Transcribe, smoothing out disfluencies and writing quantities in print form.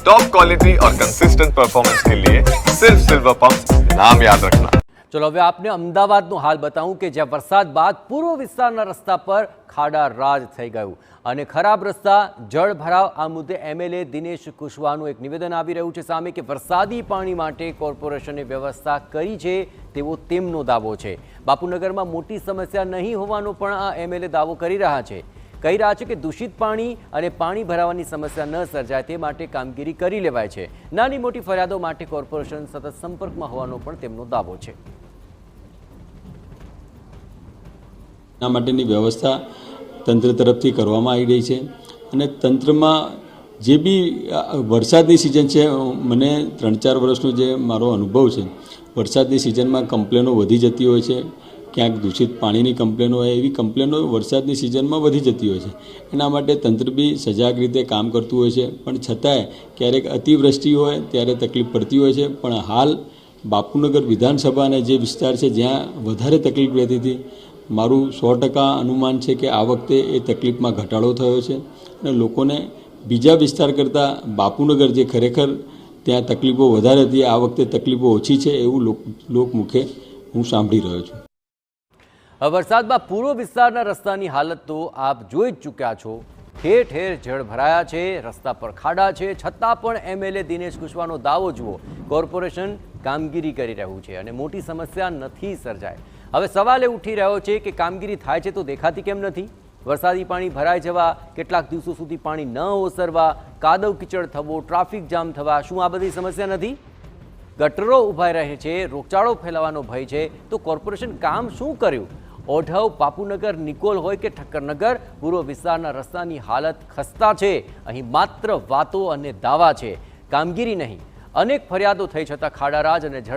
Top quality और consistent performance के लिए सिर्फ सिल्वर पंप नाम याद रखना। चलो હવે આપને અમદાવાદનો હાલ બતાવું કે જ્યાં વરસાદ બાદ પૂર્વ વિસ્તારના રસ્તા પર ખાડા રાજ થઈ ગયું અને ખરાબ રસ્તા જળ ભરાવ આ મુદ્દે એમએલએ દિનેશ કુશવાહનું એક નિવેદન આવી રહ્યું છે સામે કે વરસાદી પાણી માટે કોર્પોરેશને વ્યવસ્થા કરી છે તેવો તેમનો દાવો છે। બાપુનગરમાં મોટી સમસ્યા નહીં હોવાનો પણ આ એમએલએ દાવો કરી રહ્યા છે। કહી રહ્યા છે કે દૂષિત પાણી અને પાણી ભરાવાની સમસ્યા ન સર્જાય તે માટે કામગીરી કરી લેવાય છે। નાની મોટી ફરિયાદો માટે કોર્પોરેશન સતત સંપર્કમાં હોવાનો પણ તેમનો દાવો છે। આ માટેની વ્યવસ્થા તંત્ર તરફથી કરવામાં આવી રહી છે અને તંત્રમાં જે બી વરસાદની સિઝન છે, મને 3-4 વર્ષનો જે મારો અનુભવ છે, વરસાદની સિઝનમાં કમ્પ્લેનો વધી જતી હોય છે, ક્યાંક દૂષિત પાણીની કમ્પ્લેનો હોય, એવી કમ્પ્લેનો વરસાદની સિઝનમાં વધી જતી હોય છે। એના માટે તંત્ર બી સજાગ રીતે કામ કરતું હોય છે, પણ છતાંય ક્યારેક અતિવૃષ્ટિ હોય ત્યારે તકલીફ પડતી હોય છે। પણ હાલ બાપુનગર વિધાનસભાના જે વિસ્તાર છે જ્યાં વધારે તકલીફ રહેતી હતી, મારું 100% અનુમાન છે કે આ વખતે એ તકલીફમાં ઘટાડો થયો છે અને લોકોને બીજા વિસ્તાર કરતાં બાપુનગર જે ખરેખર ત્યાં તકલીફો વધારે હતી, આ વખતે તકલીફો ઓછી છે એવું લોકમુખે હું સાંભળી રહ્યો છું। વરસાદમાં પૂર્વ વિસ્તારના રસ્તાની હાલત તો આપ જોઈ જ ચૂક્યા છો। ઠેર ઠેર જળ ભરાયા છે, રસ્તા પર ખાડા છે, છતાં પણ એમએલએ દિનેશ કુશવાહનો દાવો જુઓ, કોર્પોરેશન કામગીરી કરી રહ્યું છે અને મોટી સમસ્યા નથી સર્જાય। હવે સવાલ એ ઉઠી રહ્યો છે કે કામગીરી થાય છે તો દેખાતી કેમ નથી? વરસાદી પાણી ભરાઈ જવા, કેટલાક દિવસો સુધી પાણી ન ઓસરવા, કાદવ કીચડ થવો, ટ્રાફિક જામ થવા, શું આ બધી સમસ્યા નથી? ગટરો ઉભા રહે છે, રોગચાળો ફેલાવાનો ભય છે, તો કોર્પોરેશન કામ શું કર્યું? ઓઢવ, બાપુનગર, નિકોલ હોય કે ઠક્કરનગર, પૂર્વ વિસ્તારના રસ્તાની હાલત ખસ્તા છે। અહીં માત્ર વાતો અને દાવા છે, કામગીરી નહીં। અનેક ફરિયાદો થઈ છતાં ખાડારાજ અને જળ